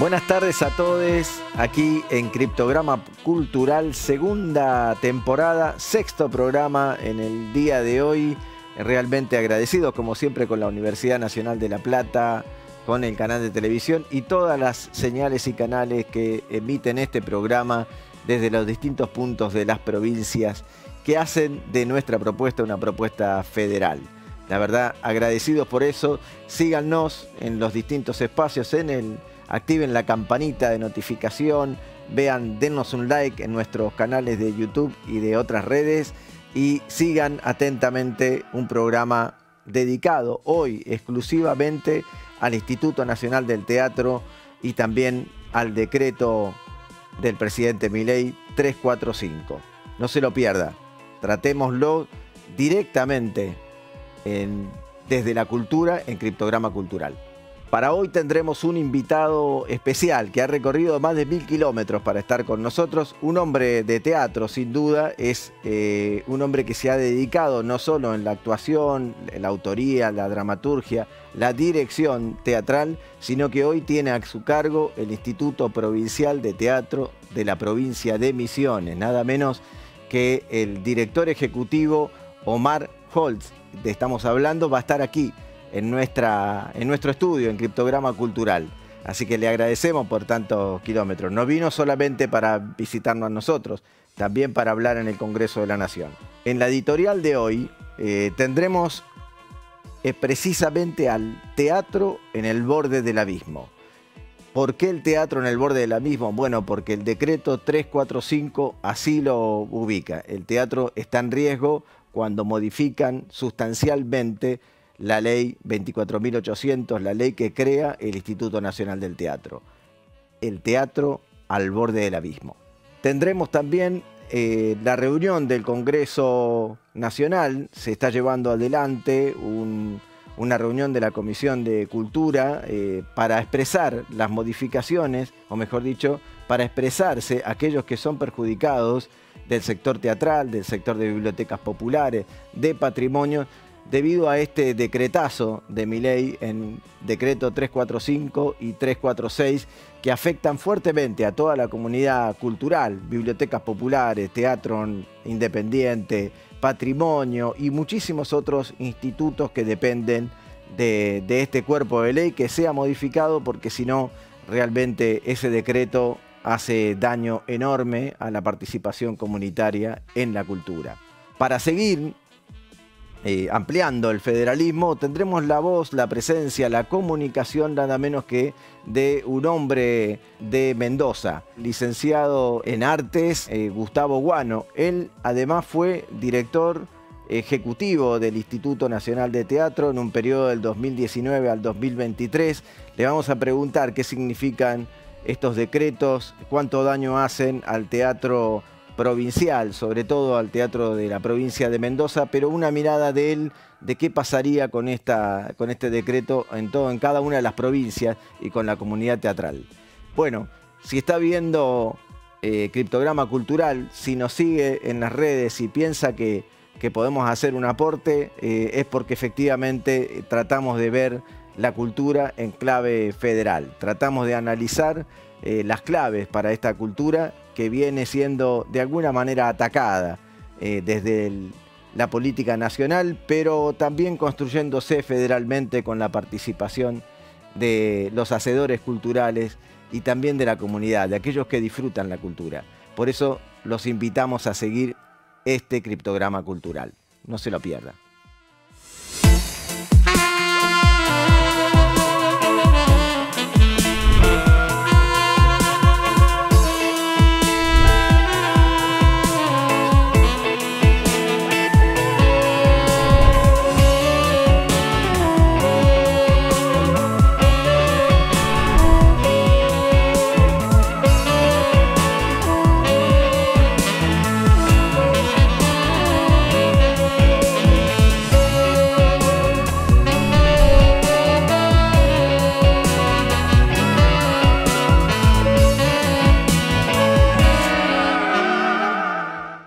Buenas tardes a todos, aquí en Criptograma Cultural, segunda temporada, sexto programa en el día de hoy. Realmente agradecidos, como siempre, con la Universidad Nacional de La Plata, con el canal de televisión y todas las señales y canales que emiten este programa desde los distintos puntos de las provincias que hacen de nuestra propuesta una propuesta federal. La verdad, agradecidos por eso. Síganos en los distintos espacios, activen la campanita de notificación, dennos un like en nuestros canales de YouTube y de otras redes y sigan atentamente un programa dedicado hoy exclusivamente al Instituto Nacional del Teatro y también al decreto del presidente Milei 345. No se lo pierda, tratémoslo directamente desde la cultura en Criptograma Cultural. Para hoy tendremos un invitado especial que ha recorrido más de 1000 kilómetros para estar con nosotros. Un hombre de teatro, sin duda, es un hombre que se ha dedicado no solo en la actuación, la autoría, la dramaturgia, la dirección teatral, sino que hoy tiene a su cargo el Instituto Provincial de Teatro de la provincia de Misiones. Nada menos que el director ejecutivo Omar Holtz, de estamos hablando, va a estar aquí en nuestro estudio, en Criptograma Cultural. Así que le agradecemos por tantos kilómetros. No vino solamente para visitarnos a nosotros, también para hablar en el Congreso de la Nación. En la editorial de hoy tendremos precisamente al teatro en el borde del abismo. ¿Por qué el teatro en el borde del abismo? Bueno, porque el decreto 345 así lo ubica. El teatro está en riesgo cuando modifican sustancialmente la ley 24.800, la ley que crea el Instituto Nacional del Teatro. El teatro al borde del abismo. Tendremos también la reunión del Congreso Nacional. Se está llevando adelante una reunión de la Comisión de Cultura para expresar las modificaciones, o mejor dicho, para expresarse aquellos que son perjudicados del sector teatral, del sector de bibliotecas populares, de patrimonio, debido a este decretazo de Milei en decreto 345 y 346 que afectan fuertemente a toda la comunidad cultural, bibliotecas populares, teatro independiente, patrimonio y muchísimos otros institutos que dependen de este cuerpo de ley que sea modificado, porque si no, realmente ese decreto hace daño enorme a la participación comunitaria en la cultura. Para seguir ampliando el federalismo, tendremos la voz, la presencia, la comunicación nada menos que de un hombre de Mendoza, licenciado en artes, Gustavo Guano. Él además fue director ejecutivo del Instituto Nacional de Teatro en un periodo del 2019 al 2023. Le vamos a preguntar qué significan estos decretos, cuánto daño hacen al teatro provincial, sobre todo al teatro de la provincia de Mendoza, pero una mirada de él de qué pasaría con este decreto en cada una de las provincias y con la comunidad teatral. Bueno, si está viendo Criptograma Cultural, si nos sigue en las redes y piensa que podemos hacer un aporte, es porque efectivamente tratamos de ver la cultura en clave federal. Tratamos de analizar las claves para esta cultura que viene siendo de alguna manera atacada desde la política nacional, pero también construyéndose federalmente con la participación de los hacedores culturales y también de la comunidad, de aquellos que disfrutan la cultura. Por eso los invitamos a seguir este Criptograma Cultural. No se lo pierdan.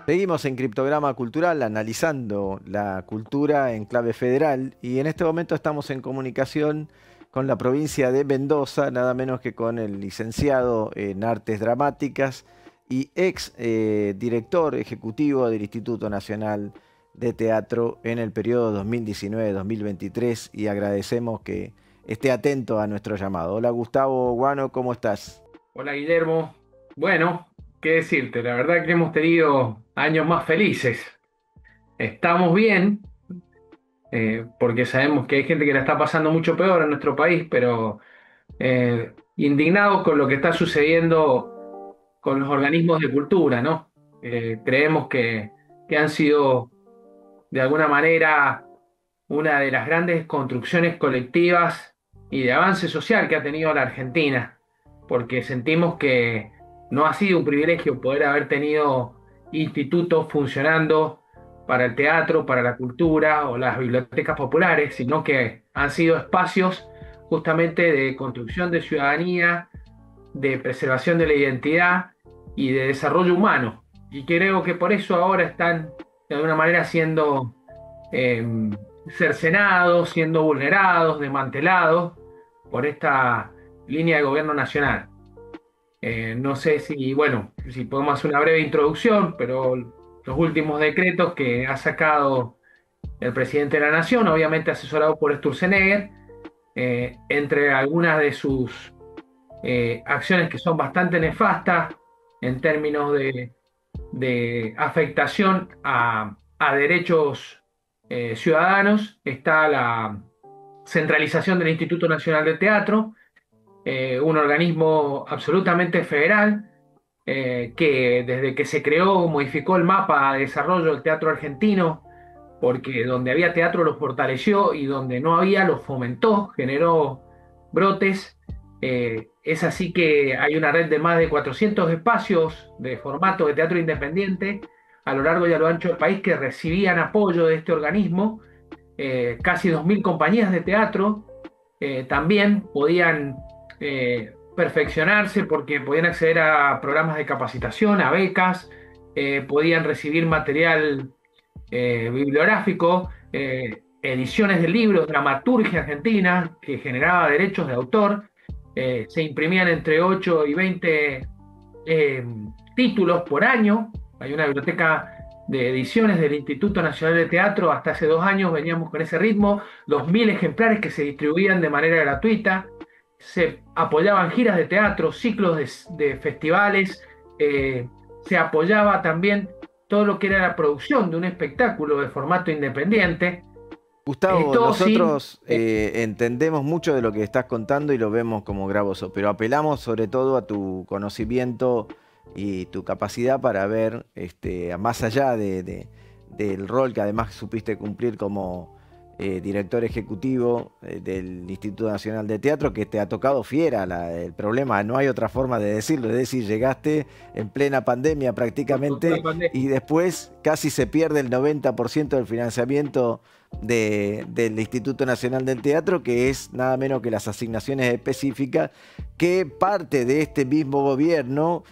Seguimos en Criptograma Cultural analizando la cultura en clave federal y en este momento estamos en comunicación con la provincia de Mendoza, nada menos que con el licenciado en Artes Dramáticas y ex director ejecutivo del Instituto Nacional de Teatro en el periodo 2019-2023, y agradecemos que esté atento a nuestro llamado. Hola Gustavo Guano, ¿cómo estás? Hola Guillermo. Bueno, qué decirte, la verdad que hemos tenido años más felices. Estamos bien, porque sabemos que hay gente que la está pasando mucho peor en nuestro país, pero indignados con lo que está sucediendo con los organismos de cultura, ¿no? Creemos que han sido de alguna manera una de las grandes construcciones colectivas y de avance social que ha tenido la Argentina, porque sentimos que no ha sido un privilegio poder haber tenido institutos funcionando para el teatro, para la cultura o las bibliotecas populares, sino que han sido espacios justamente de construcción de ciudadanía, de preservación de la identidad y de desarrollo humano. Y creo que por eso ahora están de alguna manera siendo eh, cercenados, siendo vulnerados, desmantelados por esta línea de gobierno nacional. No sé si, bueno, si podemos hacer una breve introducción, pero los últimos decretos que ha sacado el presidente de la Nación, obviamente asesorado por Sturzenegger, entre algunas de sus acciones que son bastante nefastas en términos de afectación a derechos ciudadanos, está la centralización del Instituto Nacional de Teatro, un organismo absolutamente federal, que desde que se creó modificó el mapa de desarrollo del teatro argentino, porque donde había teatro lo fortaleció y donde no había lo fomentó, generó brotes. Es así que hay una red de más de 400 espacios de formato de teatro independiente a lo largo y a lo ancho del país que recibían apoyo de este organismo. Casi 2.000 compañías de teatro también podían perfeccionarse porque podían acceder a programas de capacitación, a becas, podían recibir material bibliográfico, ediciones de libros, dramaturgia argentina que generaba derechos de autor. Se imprimían entre 8 y 20 eh, títulos por año. Hay una biblioteca de ediciones del Instituto Nacional de Teatro. Hasta hace 2 años veníamos con ese ritmo, 2.000 ejemplares que se distribuían de manera gratuita. Se apoyaban giras de teatro, ciclos de festivales, se apoyaba también todo lo que era la producción de un espectáculo de formato independiente. Gustavo, Todo sin... nosotros entendemos mucho de lo que estás contando y lo vemos como gravoso, pero apelamos sobre todo a tu conocimiento y tu capacidad para ver, más allá del rol que además supiste cumplir como director ejecutivo del Instituto Nacional de Teatro, que te ha tocado fiera el problema, no hay otra forma de decirlo, es decir, llegaste en plena pandemia prácticamente y después casi se pierde el 90% del financiamiento del Instituto Nacional del Teatro, que es nada menos que las asignaciones específicas que parte de este mismo gobierno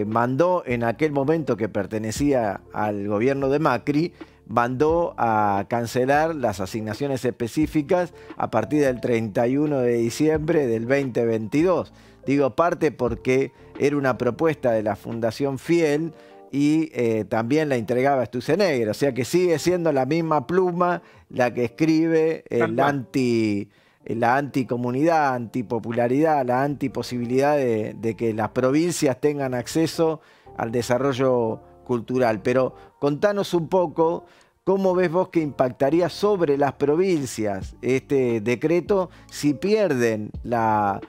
mandó en aquel momento, que pertenecía al gobierno de Macri, mandó a cancelar las asignaciones específicas a partir del 31 de diciembre del 2022. Digo parte porque era una propuesta de la Fundación Fiel y también la entregaba Sturzenegger, o sea que sigue siendo la misma pluma la que escribe la anticomunidad, antipopularidad, la antiposibilidad de que las provincias tengan acceso al desarrollo cultural. Pero contanos un poco cómo ves vos que impactaría sobre las provincias este decreto si pierden la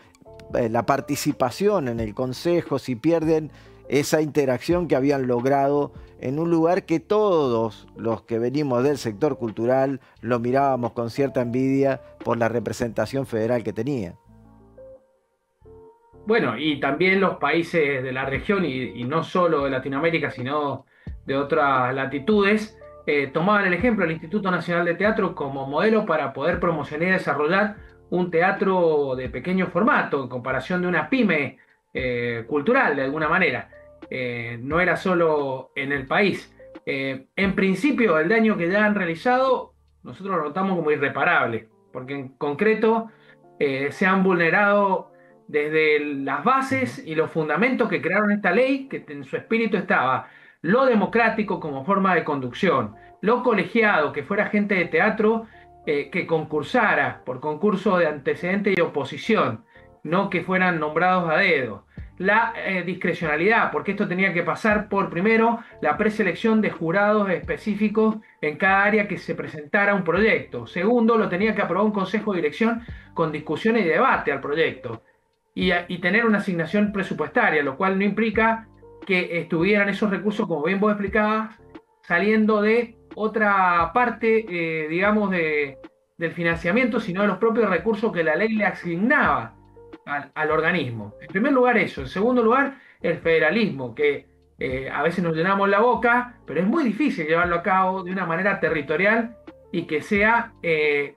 participación en el Consejo, si pierden esa interacción que habían logrado en un lugar que todos los que venimos del sector cultural lo mirábamos con cierta envidia por la representación federal que tenía. Bueno, y también los países de la región, y no solo de Latinoamérica, sino de otras latitudes, tomaban el ejemplo del Instituto Nacional de Teatro como modelo para poder promocionar y desarrollar un teatro de pequeño formato, en comparación de una pyme cultural, de alguna manera. No era solo en el país. En principio, el daño que ya han realizado, nosotros lo notamos como irreparable, porque en concreto se han vulnerado desde las bases y los fundamentos que crearon esta ley, que en su espíritu estaba lo democrático como forma de conducción, lo colegiado, que fuera gente de teatro que concursara por concurso de antecedente y oposición, no que fueran nombrados a dedo. La discrecionalidad, porque esto tenía que pasar por, primero, la preselección de jurados específicos en cada área que se presentara un proyecto. Segundo, lo tenía que aprobar un consejo de dirección con discusión y debate al proyecto. Y tener una asignación presupuestaria, lo cual no implica que estuvieran esos recursos, como bien vos explicabas, saliendo de otra parte, digamos, del financiamiento, sino de los propios recursos que la ley le asignaba al organismo. En primer lugar eso. En segundo lugar, el federalismo, que a veces nos llenamos la boca, pero es muy difícil llevarlo a cabo de una manera territorial y que sea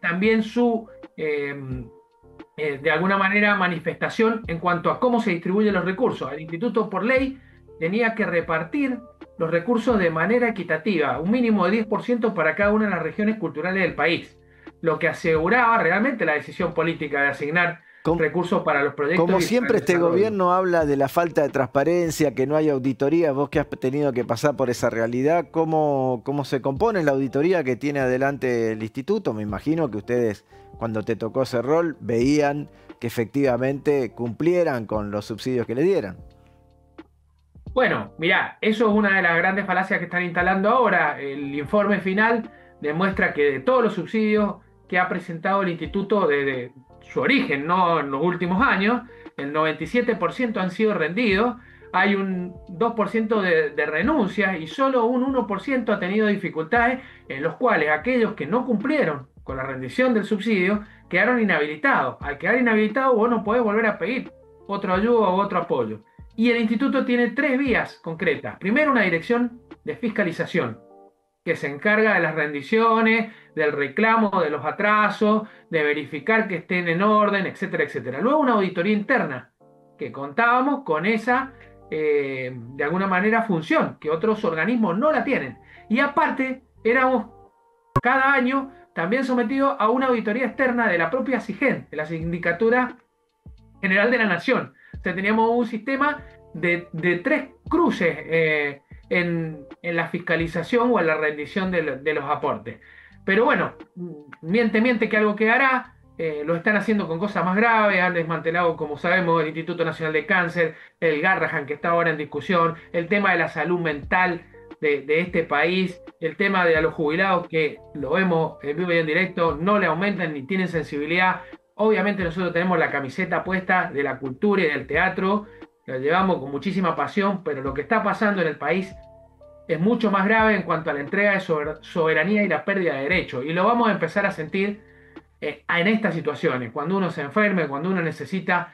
también su, de alguna manera, manifestación en cuanto a cómo se distribuyen los recursos. El instituto, por ley, tenía que repartir los recursos de manera equitativa, un mínimo de 10% para cada una de las regiones culturales del país, lo que aseguraba realmente la decisión política de asignar recursos para los proyectos. Como siempre, este gobierno habla de la falta de transparencia, que no hay auditoría. Vos que has tenido que pasar por esa realidad, ¿cómo se compone la auditoría que tiene adelante el instituto? Me imagino que ustedes, cuando te tocó ese rol, veían que efectivamente cumplieran con los subsidios que le dieran. Bueno, mirá, eso es una de las grandes falacias que están instalando ahora. El informe final demuestra que de todos los subsidios que ha presentado el instituto desde su origen, no en los últimos años, el 97% han sido rendidos, hay un 2% de renuncias y solo un 1% ha tenido dificultades, en los cuales aquellos que no cumplieron con la rendición del subsidio quedaron inhabilitados. Al quedar inhabilitado, vos no podés volver a pedir otra ayuda o otro apoyo. Y el instituto tiene 3 vías concretas. Primero, una dirección de fiscalización, que se encarga de las rendiciones, del reclamo de los atrasos, de verificar que estén en orden, etcétera, etcétera. Luego, una auditoría interna, que contábamos con esa, de alguna manera, función, que otros organismos no la tienen. Y aparte, éramos cada año también sometidos a una auditoría externa de la propia SIGEN, de la Sindicatura General de la Nación. O sea, teníamos un sistema de 3 cruces en la fiscalización o en la rendición de los aportes. Pero bueno, miente que algo quedará, lo están haciendo con cosas más graves, han desmantelado, como sabemos, el Instituto Nacional de Cáncer, el Garrahan, que está ahora en discusión, el tema de la salud mental de este país, el tema de a los jubilados, que lo vemos en vivo y en directo, no le aumentan ni tienen sensibilidad. Obviamente nosotros tenemos la camiseta puesta de la cultura y del teatro, la llevamos con muchísima pasión, pero lo que está pasando en el país es mucho más grave en cuanto a la entrega de soberanía y la pérdida de derechos. Y lo vamos a empezar a sentir en estas situaciones, cuando uno se enferme, cuando uno necesita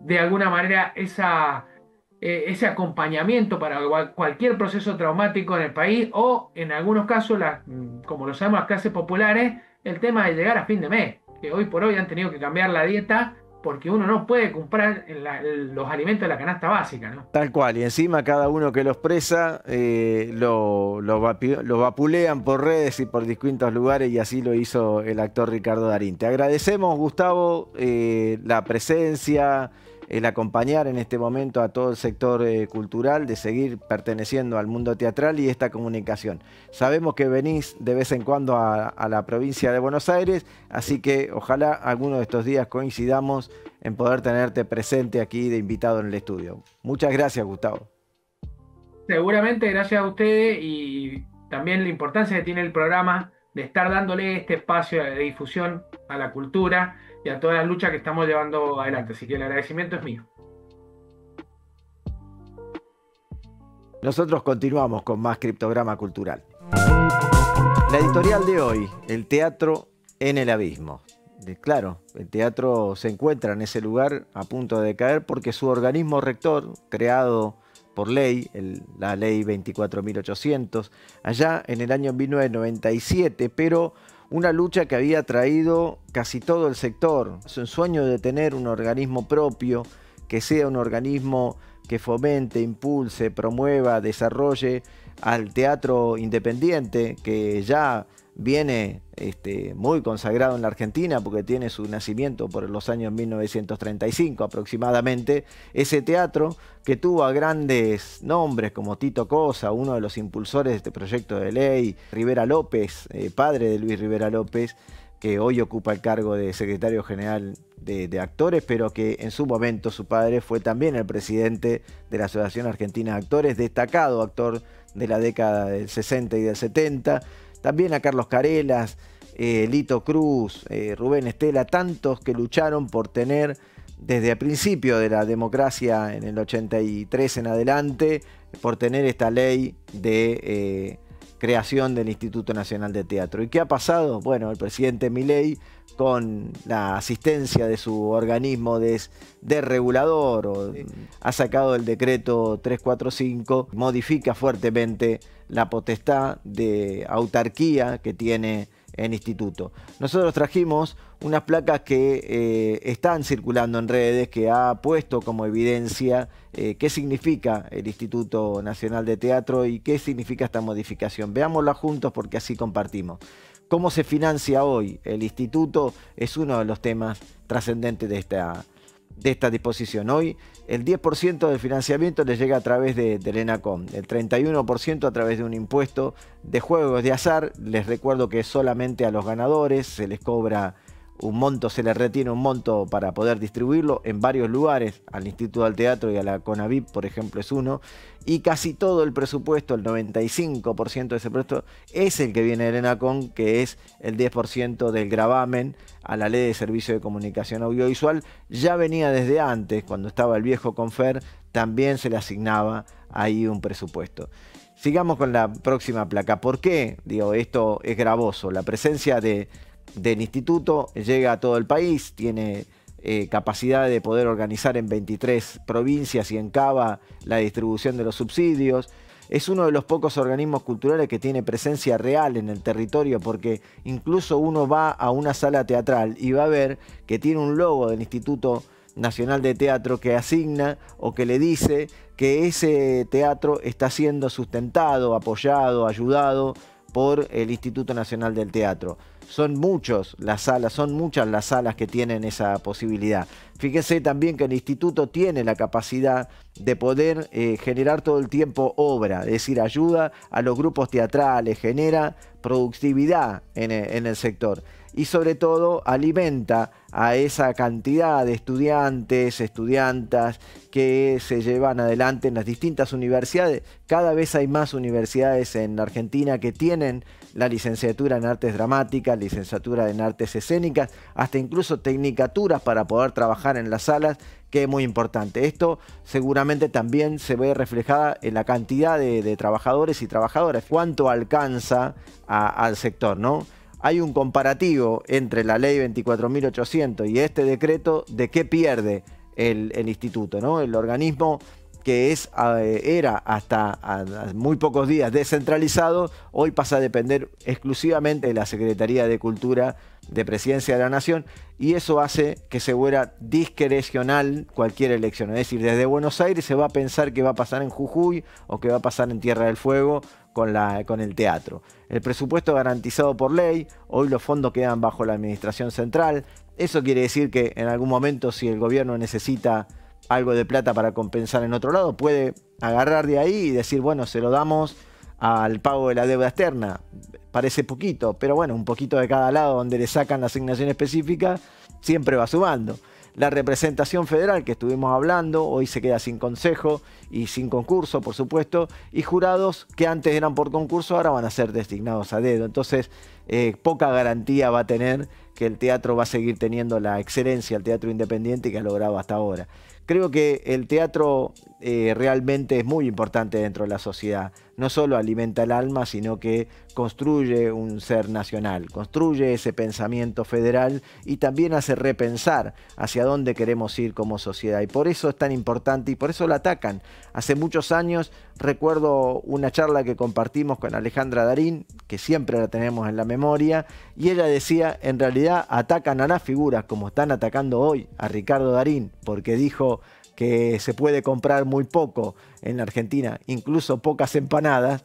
de alguna manera ese acompañamiento para cualquier proceso traumático en el país, o en algunos casos, como lo sabemos las clases populares, el tema de llegar a fin de mes, que hoy por hoy han tenido que cambiar la dieta porque uno no puede comprar los alimentos de la canasta básica, ¿no? Tal cual, y encima cada uno que lo expresa lo vapulean por redes y por distintos lugares, y así lo hizo el actor Ricardo Darín. Te agradecemos, Gustavo, la presencia, el acompañar en este momento a todo el sector cultural, de seguir perteneciendo al mundo teatral y esta comunicación. Sabemos que venís de vez en cuando a la provincia de Buenos Aires, así que ojalá alguno de estos días coincidamos en poder tenerte presente aquí de invitado en el estudio. Muchas gracias, Gustavo. Seguramente, gracias a ustedes, y también la importancia que tiene el programa de estar dándole este espacio de difusión a la cultura y a todas las luchas que estamos llevando adelante. Así que el agradecimiento es mío. Nosotros continuamos con más Criptograma Cultural. La editorial de hoy, el teatro en el abismo. Claro, el teatro se encuentra en ese lugar a punto de caer porque su organismo rector, creado por ley, la ley 24.800, allá en el año 1997, pero una lucha que había traído casi todo el sector. Es un sueño de tener un organismo propio, que sea un organismo que fomente, impulse, promueva, desarrolle al teatro independiente, que ya viene muy consagrado en la Argentina porque tiene su nacimiento por los años 1935 aproximadamente. Ese teatro que tuvo a grandes nombres como Tito Cosa, uno de los impulsores de este proyecto de ley, Rivera López, padre de Luis Rivera López, que hoy ocupa el cargo de secretario general de actores, pero que en su momento su padre fue también el presidente de la Asociación Argentina de Actores, destacado actor de la década del 60 y del 70. También a Carlos Carelas, Lito Cruz, Rubén Estela, tantos que lucharon por tener desde el principio de la democracia en el 83 en adelante, por tener esta ley de creación del Instituto Nacional de Teatro. ¿Y qué ha pasado? Bueno, el presidente Milei, con la asistencia de su organismo desregulador, ha sacado el decreto 345, modifica fuertemente la potestad de autarquía que tiene el instituto. Nosotros trajimos unas placas que están circulando en redes, que ha puesto como evidencia qué significa el Instituto Nacional de Teatro y qué significa esta modificación. Veámosla juntos porque así compartimos. ¿Cómo se financia hoy el instituto? Es uno de los temas trascendentes de esta disposición. Hoy el 10% del financiamiento les llega a través del ENACOM, el 31% a través de un impuesto de juegos de azar. Les recuerdo que solamente a los ganadores se les cobra un monto, se les retiene un monto para poder distribuirlo en varios lugares, al Instituto del Teatro y a la CONAVIP, por ejemplo, es uno, y casi todo el presupuesto, el 95% de ese presupuesto, es el que viene del ENACOM, que es el 10% del gravamen a la Ley de Servicio de Comunicación Audiovisual. Ya venía desde antes, cuando estaba el viejo Confer, también se le asignaba ahí un presupuesto. Sigamos con la próxima placa. ¿Por qué? Digo, esto es gravoso. La presencia del instituto llega a todo el país, tiene capacidad de poder organizar en 23 provincias y en Cava la distribución de los subsidios. Es uno de los pocos organismos culturales que tiene presencia real en el territorio, porque incluso uno va a una sala teatral y va a ver que tiene un logo del Instituto Nacional de Teatro que asigna o que le dice que ese teatro está siendo sustentado, apoyado, ayudado por el Instituto Nacional del Teatro. Son muchas las salas que tienen esa posibilidad. Fíjense también que el instituto tiene la capacidad de poder generar todo el tiempo obra, es decir, ayuda a los grupos teatrales, genera productividad en el sector y sobre todo alimenta a esa cantidad de estudiantes, estudiantas que se llevan adelante en las distintas universidades. Cada vez hay más universidades en la Argentina que tienen la licenciatura en artes dramáticas, licenciatura en artes escénicas, hasta incluso tecnicaturas para poder trabajar en las salas, que es muy importante. Esto seguramente también se ve reflejada en la cantidad de trabajadores y trabajadoras, cuánto alcanza al sector, ¿no? Hay un comparativo entre la ley 24.800 y este decreto de qué pierde el instituto, ¿no? El organismo que era hasta muy pocos días descentralizado, hoy pasa a depender exclusivamente de la Secretaría de Cultura de Presidencia de la Nación, y eso hace que se vuelva discrecional cualquier elección. Es decir, desde Buenos Aires se va a pensar qué va a pasar en Jujuy o qué va a pasar en Tierra del Fuego con el teatro. El presupuesto garantizado por ley, hoy los fondos quedan bajo la administración central. Eso quiere decir que en algún momento, si el gobierno necesita algo de plata para compensar en otro lado, puede agarrar de ahí y decir, bueno, se lo damos al pago de la deuda externa. Parece poquito, pero bueno, un poquito de cada lado donde le sacan la asignación específica, siempre va sumando. La representación federal que estuvimos hablando, hoy se queda sin consejo y sin concurso, por supuesto, y jurados que antes eran por concurso, ahora van a ser designados a dedo. Entonces, poca garantía va a tener que el teatro va a seguir teniendo la excelencia, el teatro independiente que ha logrado hasta ahora. Creo que el teatro realmente es muy importante dentro de la sociedad. No solo alimenta el alma, sino que construye un ser nacional, construye ese pensamiento federal y también hace repensar hacia dónde queremos ir como sociedad. Y por eso es tan importante y por eso lo atacan. Hace muchos años recuerdo una charla que compartimos con Alejandra Darín, que siempre la tenemos en la memoria, y ella decía, en realidad atacan a las figuras como están atacando hoy a Ricardo Darín, porque dijo que se puede comprar muy poco en la Argentina, incluso pocas empanadas.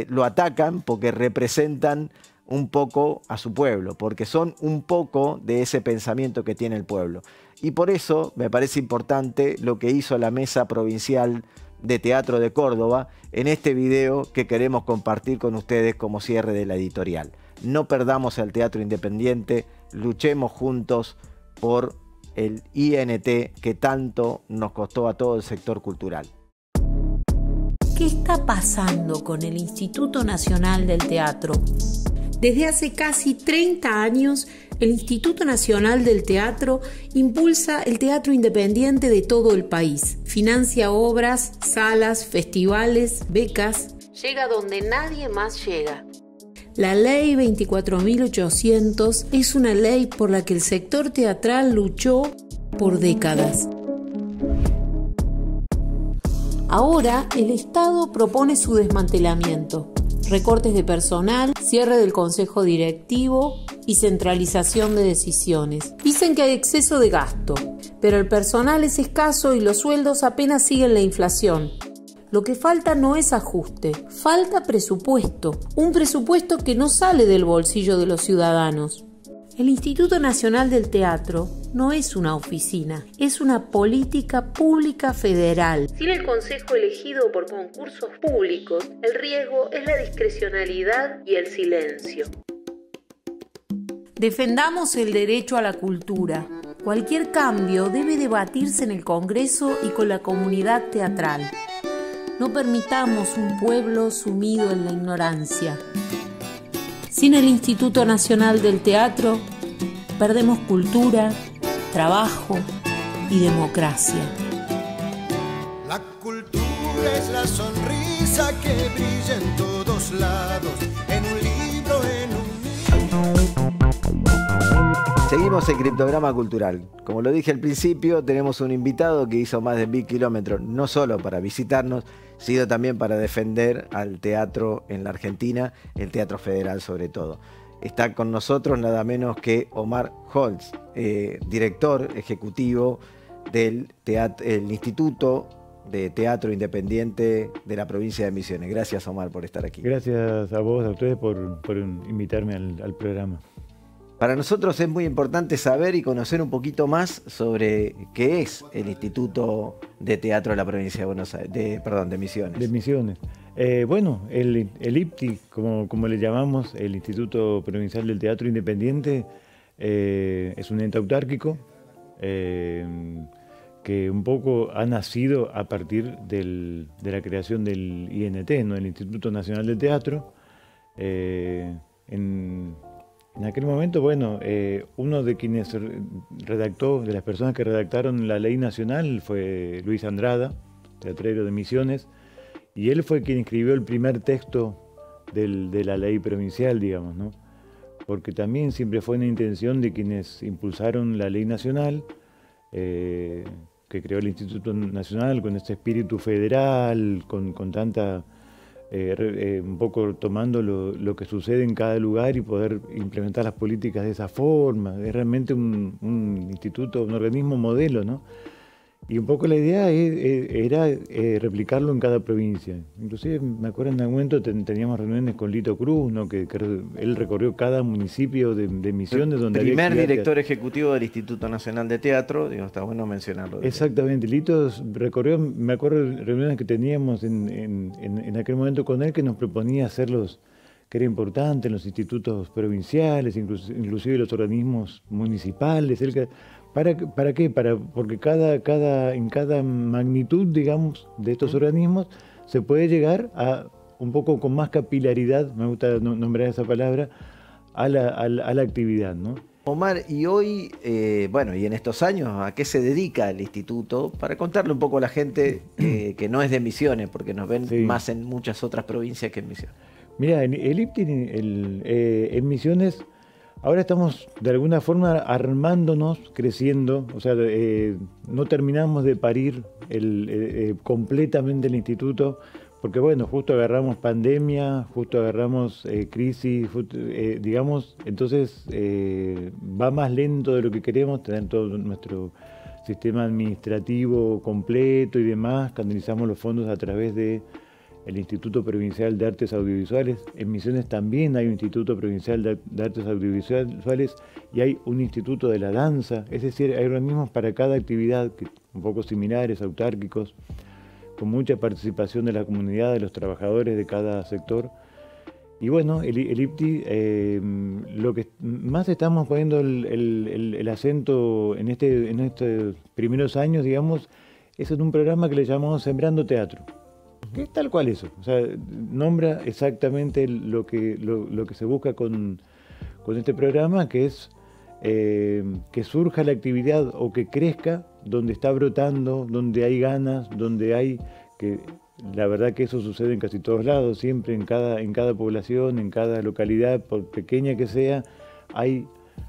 Lo atacan porque representan un poco a su pueblo, porque son un poco de ese pensamiento que tiene el pueblo. Y por eso me parece importante lo que hizo la Mesa Provincial de Teatro de Córdoba en este video que queremos compartir con ustedes como cierre de la editorial. No perdamos el teatro independiente, luchemos juntos por el INT que tanto nos costó a todo el sector cultural. ¿Qué está pasando con el Instituto Nacional del Teatro? Desde hace casi 30 años, el Instituto Nacional del Teatro impulsa el teatro independiente de todo el país. Financia obras, salas, festivales, becas. Llega donde nadie más llega. La Ley 24.800 es una ley por la que el sector teatral luchó por décadas. Ahora, el Estado propone su desmantelamiento. Recortes de personal, cierre del consejo directivo y centralización de decisiones. Dicen que hay exceso de gasto, pero el personal es escaso y los sueldos apenas siguen la inflación. Lo que falta no es ajuste, falta presupuesto. Un presupuesto que no sale del bolsillo de los ciudadanos. El Instituto Nacional del Teatro no es una oficina, es una política pública federal. Sin el consejo elegido por concursos públicos, el riesgo es la discrecionalidad y el silencio. Defendamos el derecho a la cultura. Cualquier cambio debe debatirse en el Congreso y con la comunidad teatral. No permitamos un pueblo sumido en la ignorancia. Sin el Instituto Nacional del Teatro, perdemos cultura, trabajo y democracia. La cultura es la sonrisa que brilla en todos lados, en un libro, en un... Seguimos en Criptograma Cultural. Como lo dije al principio, tenemos un invitado que hizo más de 1000 kilómetros, no solo para visitarnos, sino también para defender al teatro en la Argentina, el Teatro Federal sobre todo. Está con nosotros nada menos que Omar Holtz, director ejecutivo del Instituto de Teatro Independiente de la provincia de Misiones. Gracias, Omar, por estar aquí. Gracias a vos, a ustedes, por invitarme al programa. Para nosotros es muy importante saber y conocer un poquito más sobre qué es el Instituto de Teatro de la provincia de Buenos Aires, de Misiones. De Misiones. Bueno, el IPTI, como le llamamos, el Instituto Provincial del Teatro Independiente, es un ente autárquico que un poco ha nacido a partir de la creación del INT, ¿no? El Instituto Nacional del Teatro. En aquel momento, bueno, uno de quienes redactó, de las personas que redactaron la ley nacional fue Luis Andrada, teatrero de Misiones, y él fue quien escribió el primer texto de la ley provincial, digamos, ¿no? Porque también siempre fue una intención de quienes impulsaron la ley nacional, que creó el Instituto Nacional con este espíritu federal, con tanta... un poco tomando lo que sucede en cada lugar y poder implementar las políticas de esa forma. Es realmente un instituto, un organismo modelo, ¿no? Y un poco la idea era replicarlo en cada provincia. Inclusive me acuerdo en algún momento teníamos reuniones con Lito Cruz, ¿no? que él recorrió cada municipio de Misiones donde había primer director ejecutivo del Instituto Nacional de Teatro, digo, está bueno mencionarlo. Exactamente, Lito recorrió, me acuerdo de reuniones que teníamos en aquel momento con él, que nos proponía hacerlos, que era importante en los institutos provinciales, inclusive los organismos municipales. ¿Para qué? Porque en cada magnitud, digamos, de estos organismos se puede llegar a un poco con más capilaridad, me gusta nombrar esa palabra, a la actividad, ¿no? Omar, y hoy, bueno, y en estos años, ¿a qué se dedica el instituto? Para contarle un poco a la gente que no es de Misiones, porque nos ven más en muchas otras provincias que en Misiones. Mira, el IPTI en Misiones... Ahora estamos de alguna forma armándonos, creciendo, o sea, no terminamos de parir completamente el instituto, porque bueno, justo agarramos pandemia, justo agarramos crisis, digamos, entonces va más lento de lo que queremos, tener todo nuestro sistema administrativo completo y demás, canalizamos los fondos a través de el Instituto Provincial de Artes Audiovisuales. En Misiones también hay un Instituto Provincial de Artes Audiovisuales y hay un Instituto de la Danza, es decir, hay organismos para cada actividad, que, un poco similares, autárquicos, con mucha participación de la comunidad, de los trabajadores de cada sector. Y bueno, el IPTI, lo que más estamos poniendo el acento en estos primeros años, digamos, es en un programa que le llamamos Sembrando Teatro, que es tal cual eso, o sea, nombra exactamente lo que se busca con este programa, que es que surja la actividad o que crezca donde está brotando, donde hay ganas, donde hay que... La verdad que eso sucede en casi todos lados, siempre en cada población, en cada localidad, por pequeña que sea, hay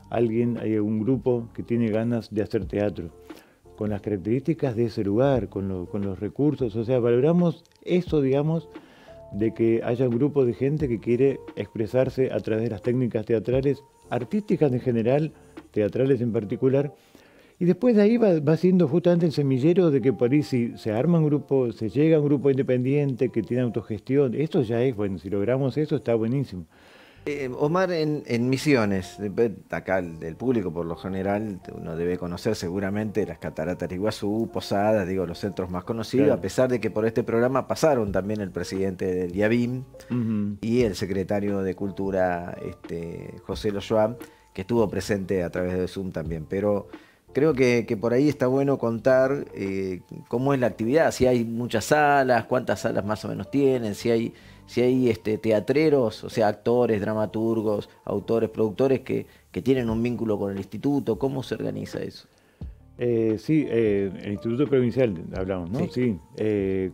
un grupo que tiene ganas de hacer teatro, con las características de ese lugar, con los recursos, o sea, valoramos eso, digamos, de que haya un grupo de gente que quiere expresarse a través de las técnicas teatrales, artísticas en general, teatrales en particular. Y después de ahí va siendo justamente el semillero de que por ahí si se arma un grupo, se llega a un grupo independiente que tiene autogestión, esto ya es, bueno, si logramos eso está buenísimo. Omar, en Misiones, acá el público por lo general, uno debe conocer seguramente las cataratas de Iguazú, Posadas, digo, los centros más conocidos, claro. A pesar de que por este programa pasaron también el presidente del IABIM y el secretario de Cultura, José Loyoa, que estuvo presente a través de Zoom también, pero... Creo que por ahí está bueno contar cómo es la actividad, si hay muchas salas, cuántas salas más o menos tienen, si hay teatreros, o sea, actores, dramaturgos, autores, productores que tienen un vínculo con el instituto, ¿cómo se organiza eso? Sí, el Instituto Provincial hablamos, ¿no? Sí,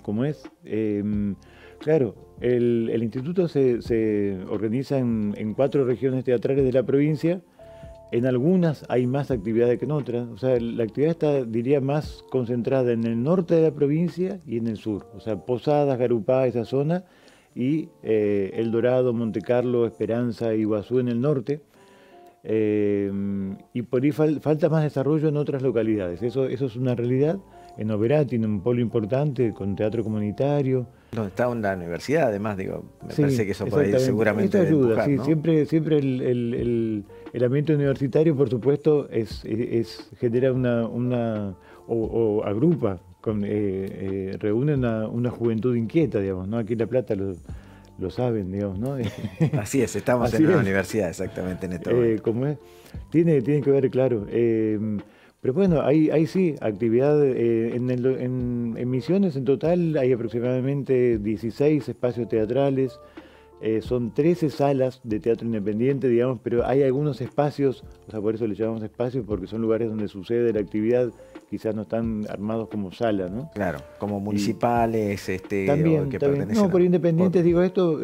¿cómo es? Claro, el instituto se organiza en 4 regiones teatrales de la provincia. En algunas hay más actividades que en otras, o sea, la actividad está, diría, más concentrada en el norte de la provincia y en el sur, o sea, Posadas, Garupá, esa zona, y El Dorado, Monte Carlo, Esperanza, Iguazú en el norte, y por ahí falta más desarrollo en otras localidades, eso es una realidad. En Oberá tiene un polo importante con teatro comunitario. Donde está la universidad, además, digo, me parece que eso por ahí seguramente esto ayuda, empujar, sí, ¿no? Siempre el ambiente universitario, por supuesto, genera o agrupa, reúne una juventud inquieta, digamos, ¿no? Aquí en La Plata lo saben, digamos, ¿no? Así es, estamos en una universidad, exactamente, en esto. ¿Cómo es? Tiene que ver, claro. Pero bueno, hay sí, actividad en Misiones en total hay aproximadamente 16 espacios teatrales, son 13 salas de teatro independiente, digamos, pero hay algunos espacios, o sea, por eso le llamamos espacios, porque son lugares donde sucede la actividad, quizás no están armados como sala, ¿no? Claro, como municipales, también, que pertenecen no, por independientes digo esto,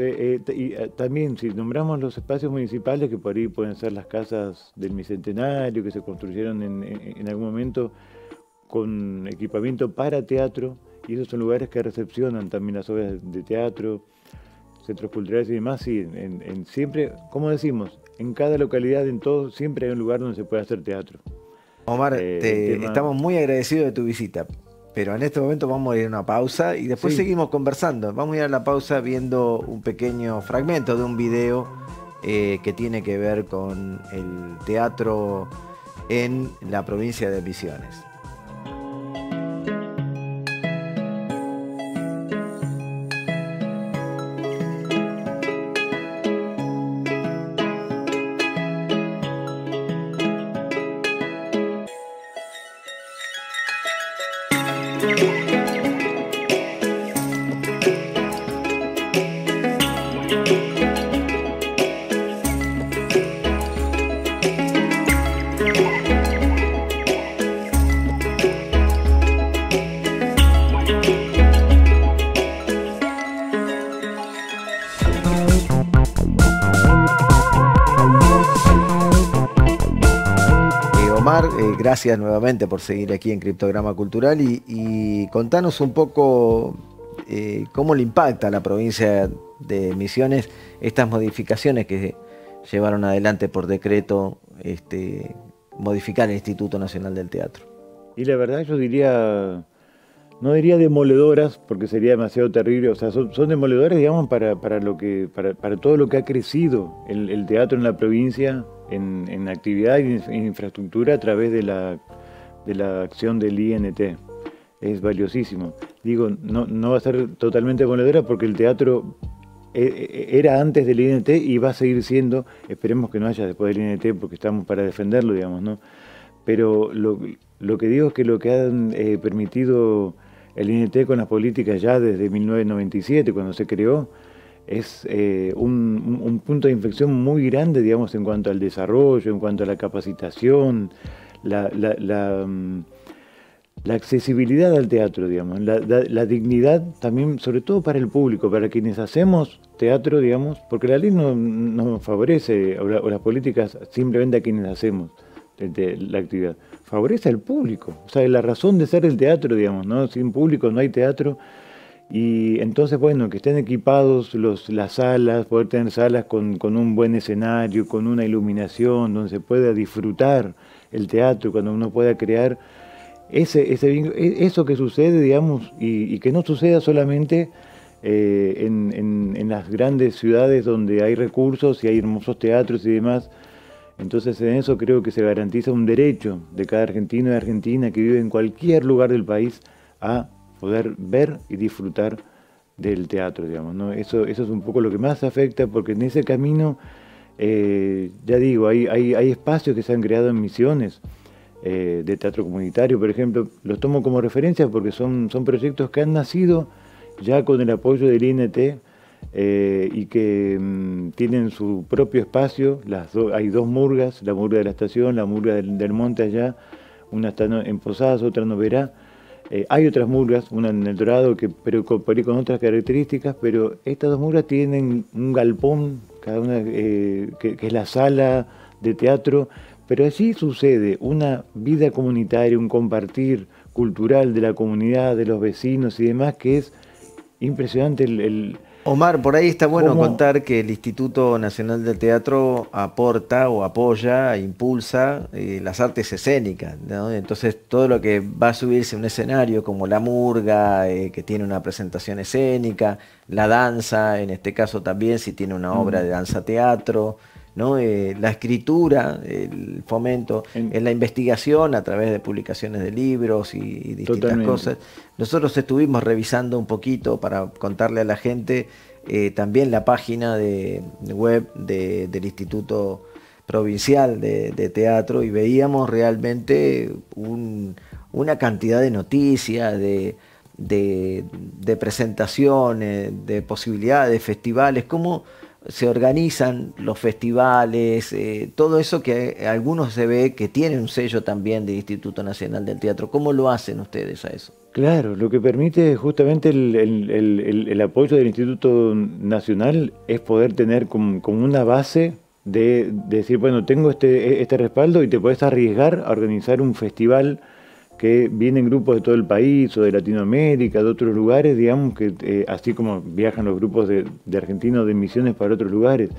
también si nombramos los espacios municipales, que por ahí pueden ser las casas del Bicentenario, que se construyeron en algún momento con equipamiento para teatro, y esos son lugares que recepcionan también las obras de teatro, centros culturales y demás, sí, siempre, como decimos, en cada localidad, en todo, siempre hay un lugar donde se puede hacer teatro. Omar, estamos muy agradecidos de tu visita, pero en este momento vamos a ir a una pausa y después seguimos conversando. Vamos a ir a la pausa viendo un pequeño fragmento de un video que tiene que ver con el teatro en la provincia de Misiones. Omar, gracias nuevamente por seguir aquí en Criptograma Cultural y contanos un poco cómo le impacta a la provincia de Misiones estas modificaciones que llevaron adelante por decreto modificar el Instituto Nacional del Teatro. Y la verdad yo diría, no diría demoledoras, porque sería demasiado terrible, o sea, son demoledoras, digamos, para todo lo que ha crecido el teatro en la provincia, en actividad y en infraestructura a través de la acción del INT. Es valiosísimo. Digo, no va a ser totalmente demoledora porque el teatro era antes del INT y va a seguir siendo, esperemos que no haya después del INT porque estamos para defenderlo, digamos, ¿no? Pero lo que digo es que lo que han permitido el INT con las políticas ya desde 1997, cuando se creó, es un punto de inflexión muy grande, digamos, en cuanto al desarrollo, en cuanto a la capacitación, la accesibilidad al teatro, digamos, la dignidad también, sobre todo para el público, para quienes hacemos teatro, digamos, porque la ley no favorece, o las políticas simplemente a quienes hacemos la actividad, favorece al público, o sea, la razón de ser el teatro, digamos, ¿no? Sin público no hay teatro, y entonces, bueno, que estén equipados las salas, poder tener salas con un buen escenario, con una iluminación, donde se pueda disfrutar el teatro, cuando uno pueda crear eso que sucede, digamos, y que no suceda solamente en las grandes ciudades donde hay recursos y hay hermosos teatros y demás. Entonces en eso creo que se garantiza un derecho de cada argentino y argentina que vive en cualquier lugar del país a poder ver y disfrutar del teatro, digamos, ¿no? Eso es un poco lo que más afecta, porque en ese camino, ya digo, hay espacios que se han creado en Misiones, de teatro comunitario, por ejemplo, los tomo como referencia porque son proyectos que han nacido ya con el apoyo del INT y que tienen su propio espacio. Hay dos murgas, la murga de la estación, la murga del monte allá, una está en Posadas, otra en Oberá. Hay otras murgas, una en El Dorado, pero con otras características, pero estas dos murgas tienen un galpón, cada una que es la sala de teatro. Pero allí sucede una vida comunitaria, un compartir cultural de la comunidad, de los vecinos y demás, que es impresionante. Omar, por ahí está bueno contar que el Instituto Nacional del Teatro aporta o apoya, impulsa las artes escénicas, ¿no? Entonces todo lo que va a subirse a un escenario, como la murga, que tiene una presentación escénica, la danza, en este caso también si tiene una obra de danza-teatro, ¿no? La escritura, el fomento, en la investigación a través de publicaciones de libros y distintas Totalmente. cosas. Nosotros estuvimos revisando un poquito para contarle a la gente también la página web del Instituto Provincial de Teatro, y veíamos realmente una cantidad de noticias, de presentaciones, de posibilidades, de festivales, cómo se organizan los festivales, todo eso que algunos se ve que tienen un sello también del Instituto Nacional del Teatro. ¿Cómo lo hacen ustedes a eso? Claro, lo que permite justamente el apoyo del Instituto Nacional es poder tener como una base de decir, bueno, tengo este respaldo y te puedes arriesgar a organizar un festival que vienen grupos de todo el país o de Latinoamérica, de otros lugares, digamos, que así como viajan los grupos de argentinos de Misiones para otros lugares.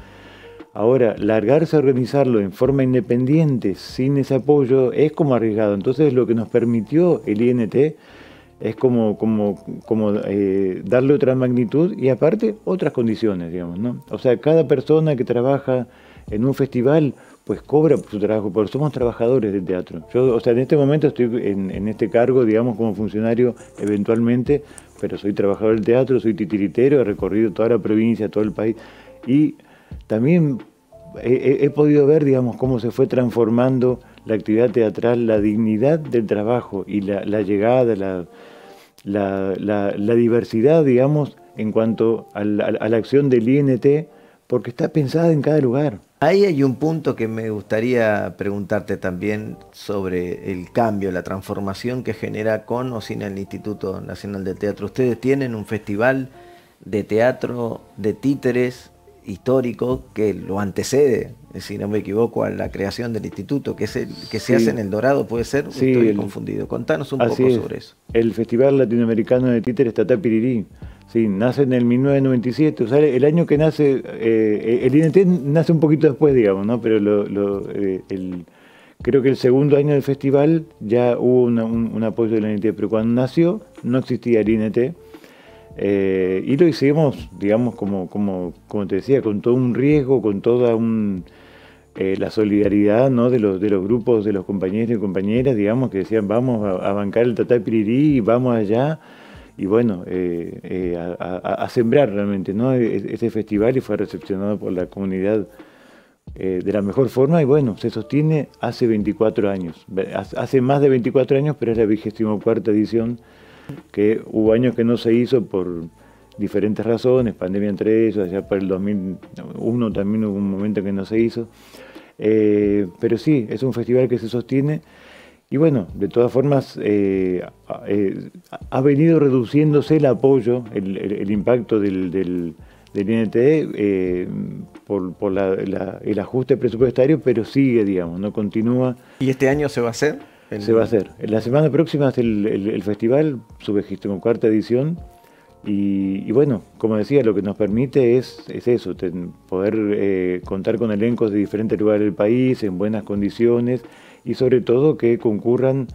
Ahora, largarse a organizarlo en forma independiente, sin ese apoyo, es como arriesgado. Entonces, lo que nos permitió el INT es como darle otra magnitud y aparte otras condiciones, digamos, ¿no? O sea, cada persona que trabaja en un festival pues cobra por su trabajo, porque somos trabajadores del teatro. Yo, o sea, en este momento estoy en este cargo, digamos, como funcionario eventualmente, pero soy trabajador del teatro, soy titiritero, he recorrido toda la provincia, todo el país, y también he podido ver, digamos, cómo se fue transformando la actividad teatral, la dignidad del trabajo y la llegada, la diversidad, digamos, en cuanto a la acción del INT, porque está pensada en cada lugar. Ahí hay un punto que me gustaría preguntarte también sobre el cambio, la transformación que genera con o sin el Instituto Nacional del Teatro. Ustedes tienen un festival de teatro de títeres histórico que lo antecede, si no me equivoco, a la creación del instituto, que es el que se hace en El Dorado, ¿puede ser? Sí, estoy confundido. Contanos un poco sobre eso. El Festival Latinoamericano de Títeres Tatá Pirirí. Sí, nace en el 1997, o sea, el año que nace, el INT nace un poquito después, digamos, ¿no? Pero creo que el segundo año del festival ya hubo un apoyo del INT, pero cuando nació no existía el INT. Y lo hicimos, digamos, como te decía, con todo un riesgo, con toda la solidaridad, ¿no?, de los grupos, de los compañeros y compañeras, digamos, que decían vamos a bancar el Tatá Pirirí y vamos allá, y bueno, a sembrar realmente, ¿no?, ese festival, y fue recepcionado por la comunidad de la mejor forma, y bueno, se sostiene hace 24 años, hace más de 24 años, pero es la 24ª edición, que hubo años que no se hizo por diferentes razones, pandemia entre ellos, allá por el 2001 también hubo un momento que no se hizo, pero sí, es un festival que se sostiene, y bueno, de todas formas ha venido reduciéndose el apoyo, el impacto del INT por el ajuste presupuestario, pero sigue, digamos, no continúa. ¿Y este año se va a hacer? Se va a hacer. La semana próxima es el festival, su 24ª edición, y bueno, como decía, lo que nos permite es eso, poder contar con elencos de diferentes lugares del país, en buenas condiciones, y sobre todo que concurran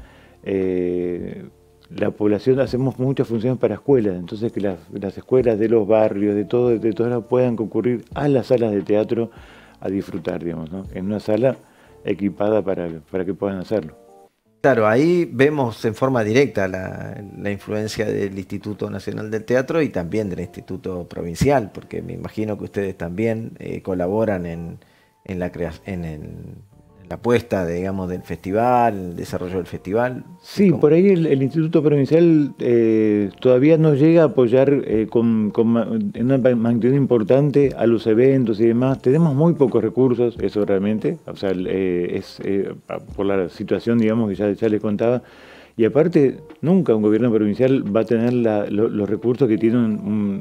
la población. Hacemos muchas funciones para escuelas, entonces que las escuelas de los barrios, de todas puedan concurrir a las salas de teatro a disfrutar, digamos, ¿no?, en una sala equipada para que puedan hacerlo. Claro, ahí vemos en forma directa la influencia del Instituto Nacional del Teatro y también del Instituto Provincial, porque me imagino que ustedes también colaboran en la puesta, digamos, del festival, el desarrollo del festival. Sí, por ahí el Instituto Provincial todavía no llega a apoyar en una magnitud importante a los eventos y demás. Tenemos muy pocos recursos, eso realmente, o sea, es por la situación, digamos, que ya les contaba. Y aparte, nunca un gobierno provincial va a tener los recursos que tiene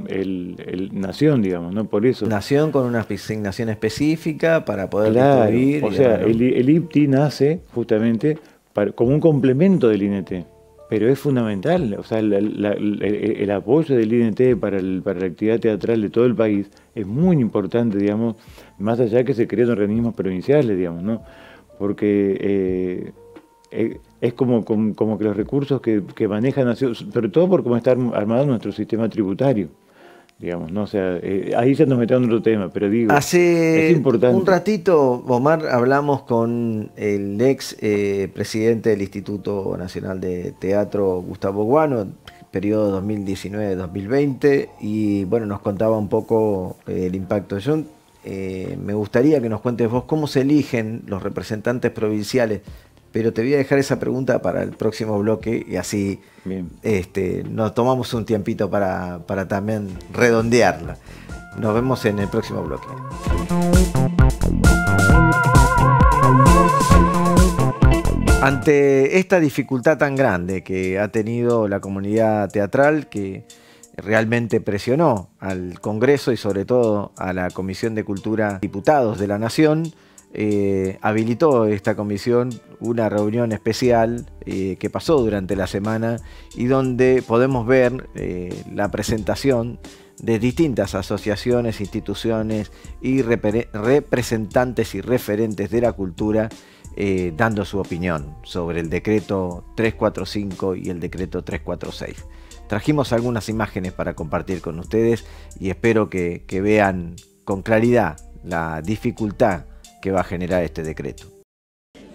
el Nación, digamos, ¿no? Por eso. Nación con una asignación específica para poder distribuir. O sea, el IPTI nace justamente como un complemento del INT, pero es fundamental. O sea, el apoyo del INT para la actividad teatral de todo el país es muy importante, digamos, más allá que se creen organismos provinciales, digamos, ¿no? Porque es como que los recursos que maneja Nación, sobre todo por cómo está armado nuestro sistema tributario, digamos, ¿no? O sea, ahí ya nos metemos en otro tema, pero digo, hace es importante. Un ratito, Omar, hablamos con el ex presidente del Instituto Nacional de Teatro, Gustavo Guano, periodo 2019-2020, y bueno, nos contaba un poco el impacto. Yo me gustaría que nos cuentes vos cómo se eligen los representantes provinciales, pero te voy a dejar esa pregunta para el próximo bloque y así nos tomamos un tiempito para también redondearla. Nos vemos en el próximo bloque. Ante esta dificultad tan grande que ha tenido la comunidad teatral, que realmente presionó al Congreso y sobre todo a la Comisión de Cultura, diputados de la Nación, habilitó esta comisión una reunión especial que pasó durante la semana y donde podemos ver la presentación de distintas asociaciones, instituciones y representantes y referentes de la cultura dando su opinión sobre el decreto 345 y el decreto 346. Trajimos algunas imágenes para compartir con ustedes y espero que vean con claridad la dificultad que va a generar este decreto.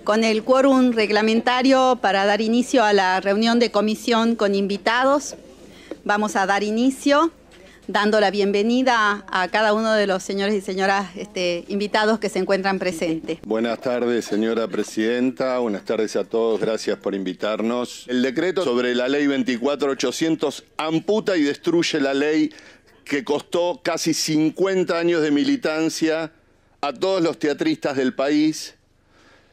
Con el quórum reglamentario para dar inicio a la reunión de comisión con invitados, vamos a dar inicio dando la bienvenida a cada uno de los señores y señoras invitados que se encuentran presentes. Buenas tardes, señora presidenta. Buenas tardes a todos. Gracias por invitarnos. El decreto sobre la ley 24.800 amputa y destruye la ley que costó casi 50 años de militancia a todos los teatristas del país,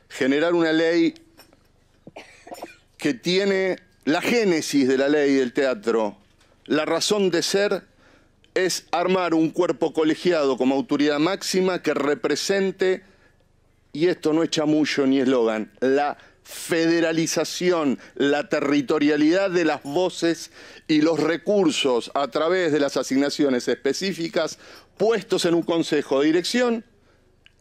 generar una ley que tiene la génesis de la ley del teatro. La razón de ser es armar un cuerpo colegiado como autoridad máxima que represente, y esto no es chamullo ni eslogan, la federalización, la territorialidad de las voces y los recursos a través de las asignaciones específicas puestos en un consejo de dirección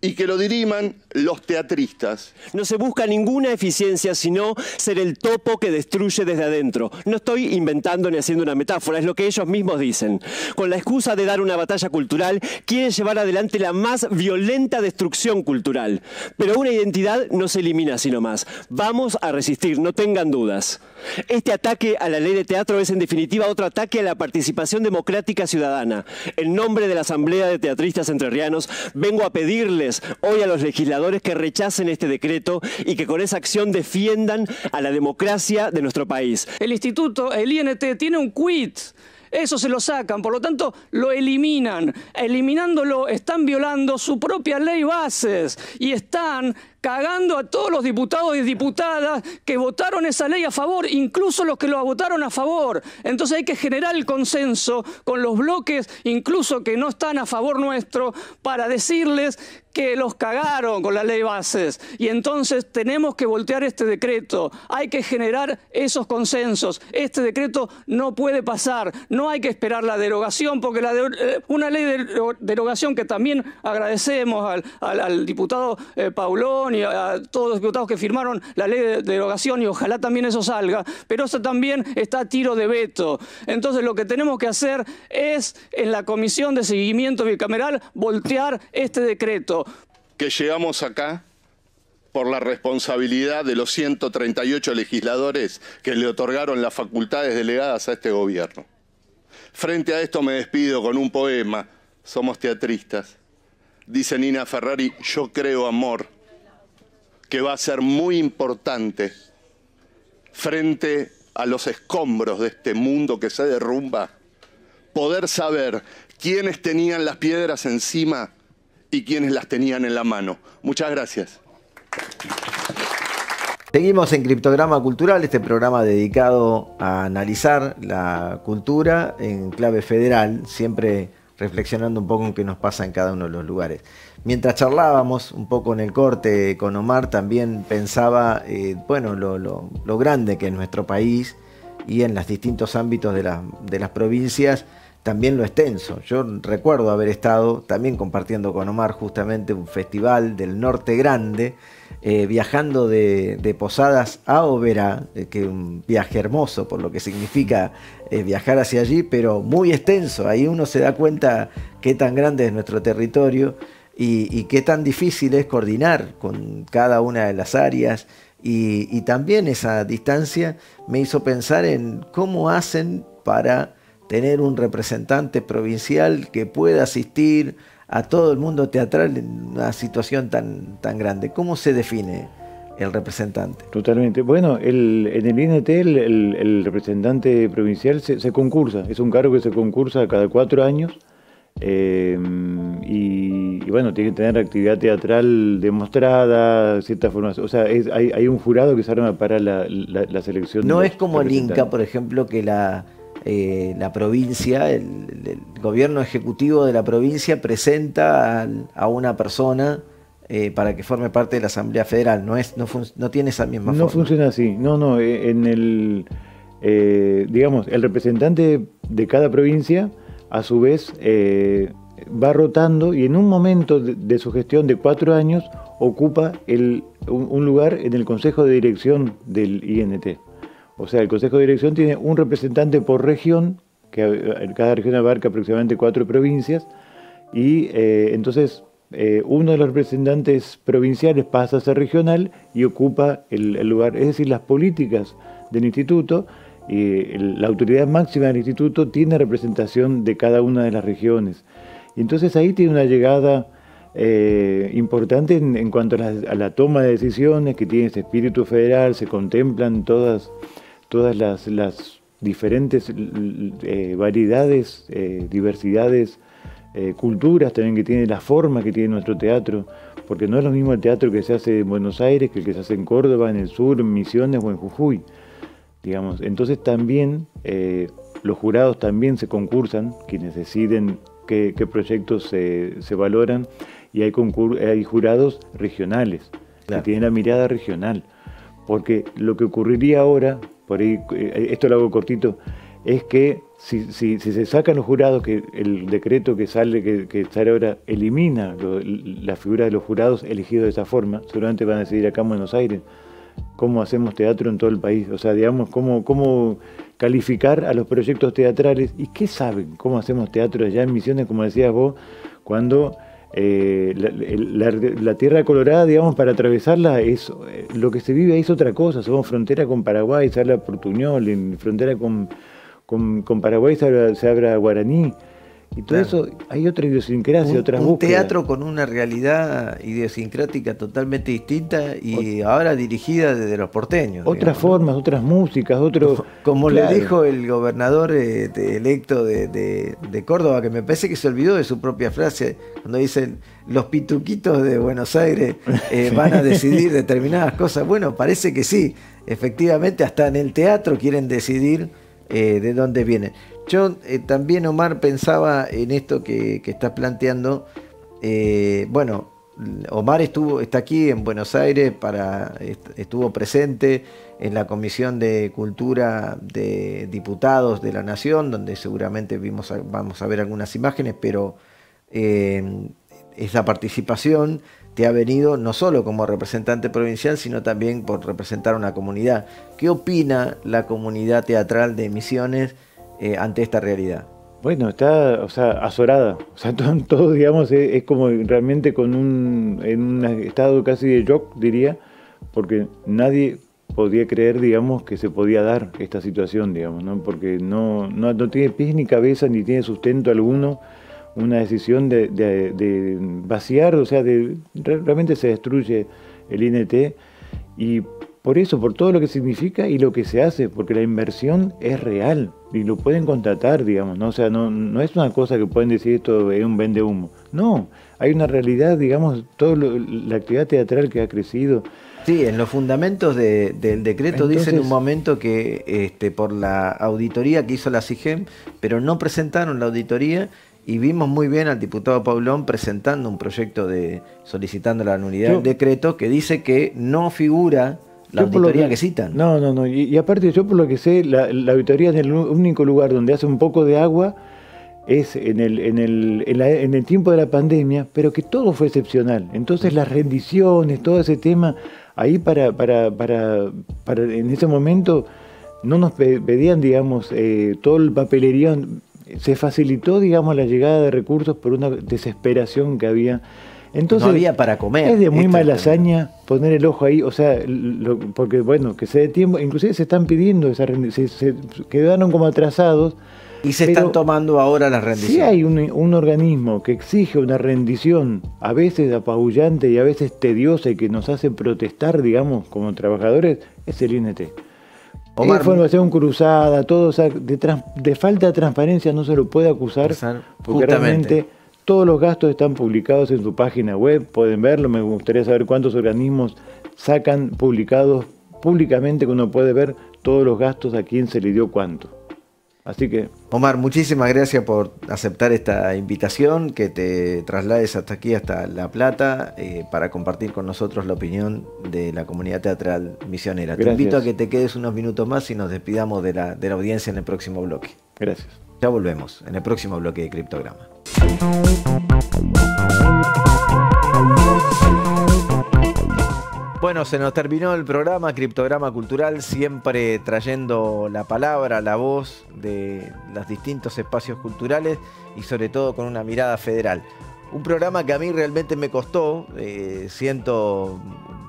y que lo diriman los teatristas. No se busca ninguna eficiencia, sino ser el topo que destruye desde adentro. No estoy inventando ni haciendo una metáfora, es lo que ellos mismos dicen. Con la excusa de dar una batalla cultural, quieren llevar adelante la más violenta destrucción cultural. Pero una identidad no se elimina así nomás. Vamos a resistir, no tengan dudas. Este ataque a la ley de teatro es en definitiva otro ataque a la participación democrática ciudadana. En nombre de la Asamblea de Teatristas Entrerrianos, vengo a pedirles hoy a los legisladores que rechacen este decreto y que con esa acción defiendan a la democracia de nuestro país. El instituto, el INT, tiene un quit. Eso se lo sacan, por lo tanto lo eliminan. Eliminándolo están violando su propia ley bases y están cagando a todos los diputados y diputadas que votaron esa ley a favor, incluso los que lo votaron a favor. Entonces hay que generar el consenso con los bloques, incluso que no están a favor nuestro, para decirles que los cagaron con la ley bases. Y entonces tenemos que voltear este decreto. Hay que generar esos consensos. Este decreto no puede pasar. No hay que esperar la derogación, porque una ley de derogación que también agradecemos al diputado Paulón y a todos los diputados que firmaron la ley de derogación, y ojalá también eso salga, pero eso también está a tiro de veto. Entonces lo que tenemos que hacer es, en la comisión de seguimiento bicameral, voltear este decreto. Que llegamos acá por la responsabilidad de los 138 legisladores que le otorgaron las facultades delegadas a este gobierno. Frente a esto me despido con un poema. Somos teatristas. Dice Nina Ferrari: yo creo, amor, que va a ser muy importante frente a los escombros de este mundo que se derrumba, poder saber quiénes tenían las piedras encima y quiénes las tenían en la mano. Muchas gracias. Seguimos en Criptograma Cultural, este programa dedicado a analizar la cultura en clave federal, siempre reflexionando un poco en qué nos pasa en cada uno de los lugares. Mientras charlábamos un poco en el corte con Omar, también pensaba bueno, lo grande que es nuestro país, y en los distintos ámbitos de las provincias, también lo extenso. Yo recuerdo haber estado también compartiendo con Omar justamente un festival del Norte Grande, viajando de Posadas a Oberá, que es un viaje hermoso por lo que significa viajar hacia allí, pero muy extenso. Ahí uno se da cuenta qué tan grande es nuestro territorio y qué tan difícil es coordinar con cada una de las áreas. Y también esa distancia me hizo pensar en cómo hacen para tener un representante provincial que pueda asistir a todo el mundo teatral en una situación tan grande. ¿Cómo se define el representante? Totalmente. Bueno, en el INT el representante provincial se concursa. Es un cargo que se concursa cada 4 años. Y bueno, tiene que tener actividad teatral demostrada, cierta formación. O sea, hay un jurado que se arma para la selección. No es como el INCA, por ejemplo, que la provincia, el gobierno ejecutivo de la provincia presenta a una persona para que forme parte de la Asamblea Federal. No tiene esa misma forma. No funciona así. No, en digamos, el representante de cada provincia, a su vez, va rotando, y en un momento de su gestión de 4 años ocupa un lugar en el Consejo de Dirección del INT. O sea, el Consejo de Dirección tiene un representante por región, que cada región abarca aproximadamente 4 provincias, y entonces uno de los representantes provinciales pasa a ser regional y ocupa el lugar. Es decir, las políticas del instituto, la autoridad máxima del instituto tiene representación de cada una de las regiones. Y entonces ahí tiene una llegada importante en cuanto a la toma de decisiones, que tiene ese espíritu federal. Se contemplan todas las diferentes variedades, diversidades, culturas también que tiene, la forma que tiene nuestro teatro, porque no es lo mismo el teatro que se hace en Buenos Aires que el que se hace en Córdoba, en el sur, en Misiones o en Jujuy, digamos. Entonces también los jurados también se concursan, quienes deciden qué proyectos se valoran, y hay jurados regionales, claro, que tienen la mirada regional, porque lo que ocurriría ahora, por ahí, esto lo hago cortito, es que si se sacan los jurados, que el decreto que sale ahora elimina la figura de los jurados elegidos de esa forma, seguramente van a decidir acá en Buenos Aires cómo hacemos teatro en todo el país, o sea, digamos, cómo calificar a los proyectos teatrales y qué saben, cómo hacemos teatro allá en Misiones, como decías vos, cuando la Tierra Colorada, digamos, para atravesarla, lo que se vive ahí es otra cosa. Somos frontera con Paraguay, se habla portuñol, en frontera con Paraguay se habla guaraní. Y todo eso, hay otra idiosincrasia, otras búsquedas. Un teatro con una realidad idiosincrática totalmente distinta y ahora dirigida desde los porteños. Otras formas, otras músicas, otros... Como claro, le dijo el gobernador electo de Córdoba, que me parece que se olvidó de su propia frase, cuando dicen los pituquitos de Buenos Aires van a decidir determinadas cosas. Bueno, parece que sí, efectivamente hasta en el teatro quieren decidir de dónde viene. Yo también, Omar, pensaba en esto que estás planteando. Bueno, Omar está aquí en Buenos Aires, estuvo presente en la Comisión de Cultura de Diputados de la Nación, donde seguramente vamos a ver algunas imágenes, pero esa participación te ha venido no solo como representante provincial, sino también por representar a una comunidad. ¿Qué opina la comunidad teatral de Misiones ante esta realidad? Bueno, está, azorada. Todo digamos, es como realmente en un estado casi de shock, diría, porque nadie podía creer, digamos, que se podía dar esta situación, digamos, ¿no? Porque no tiene pies ni cabeza, ni tiene sustento alguno, una decisión de vaciar, realmente se destruye el INT, y por eso, por todo lo que significa y lo que se hace, porque la inversión es real y lo pueden constatar, digamos, ¿no? O sea, no es una cosa que pueden decir esto es un vende humo. No, hay una realidad, digamos, la actividad teatral que ha crecido. Sí, en los fundamentos del decreto dice en un momento que por la auditoría que hizo la CIGEM, pero no presentaron la auditoría. Y vimos muy bien al diputado Paulón presentando un proyecto solicitando la nulidad del decreto que dice que no figura la auditoría que citan. No. Y aparte, yo por lo que sé, la auditoría es el único lugar donde hace un poco de agua, es en el tiempo de la pandemia, pero que todo fue excepcional. Entonces las rendiciones, todo ese tema, ahí para en ese momento no nos pedían, digamos, todo el papelería. Se facilitó, digamos, la llegada de recursos por una desesperación que había. Entonces, no había para comer. Es de muy mala hazaña poner el ojo ahí, porque bueno, que se dé tiempo, inclusive se están pidiendo, se quedaron como atrasados. Y se están tomando ahora las rendiciones. Si hay un organismo que exige una rendición, a veces apabullante y a veces tediosa y que nos hace protestar, digamos, como trabajadores, es el INT. Omar, información cruzada, todo, de falta de transparencia no se lo puede acusar, porque realmente todos los gastos están publicados en su página web, pueden verlo. Me gustaría saber cuántos organismos sacan publicados públicamente, que uno puede ver todos los gastos, a quién se le dio cuánto. Así que... Omar, muchísimas gracias por aceptar esta invitación, que te traslades hasta aquí, hasta La Plata, para compartir con nosotros la opinión de la comunidad teatral misionera. Gracias. Te invito a que te quedes unos minutos más y nos despidamos de la audiencia en el próximo bloque. Gracias. Ya volvemos en el próximo bloque de Criptograma. Bueno, se nos terminó el programa Criptograma Cultural, siempre trayendo la palabra, la voz de los distintos espacios culturales y sobre todo con una mirada federal. Un programa que a mí realmente me costó, siento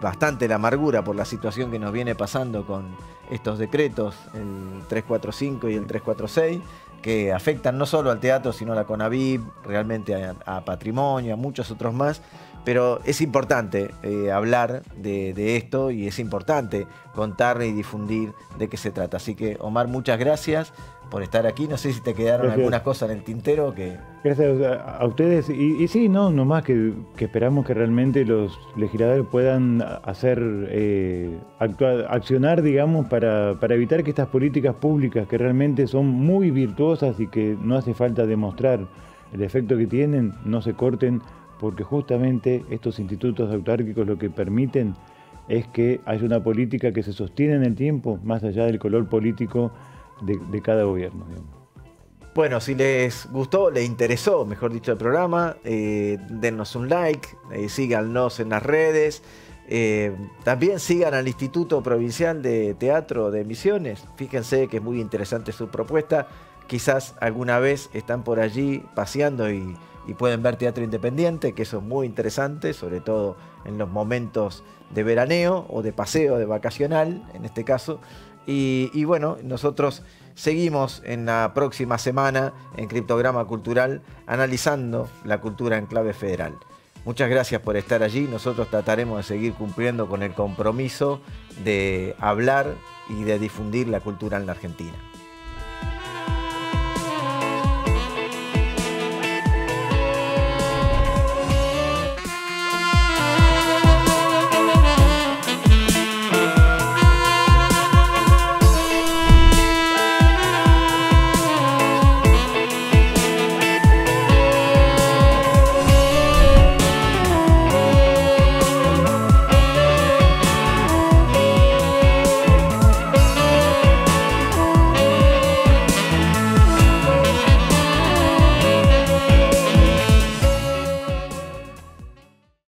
bastante la amargura por la situación que nos viene pasando con estos decretos, el 345 y el 346, que afectan no solo al teatro, sino a la CONAVIP, realmente a patrimonio, a muchos otros más. Pero es importante hablar de esto y es importante contar y difundir de qué se trata. Así que, Omar, muchas gracias por estar aquí. No sé si te quedaron algunas cosas en el tintero. Gracias a ustedes. Y sí, nomás que esperamos que realmente los legisladores puedan accionar, digamos, para evitar que estas políticas públicas, que realmente son muy virtuosas y que no hace falta demostrar el efecto que tienen, no se corten, porque justamente estos institutos autárquicos lo que permiten es que haya una política que se sostiene en el tiempo, más allá del color político de cada gobierno, digamos. Bueno, si les gustó, les interesó, mejor dicho, el programa, dennos un like, síganos en las redes, también sigan al Instituto Provincial de Teatro de Misiones. Fíjense que es muy interesante su propuesta. Quizás alguna vez están por allí paseando y pueden ver teatro independiente, que eso es muy interesante, sobre todo en los momentos de veraneo o de paseo, de vacacional, en este caso. Y bueno, nosotros seguimos en la próxima semana en Criptograma Cultural analizando la cultura en clave federal. Muchas gracias por estar allí. Nosotros trataremos de seguir cumpliendo con el compromiso de hablar y de difundir la cultura en la Argentina.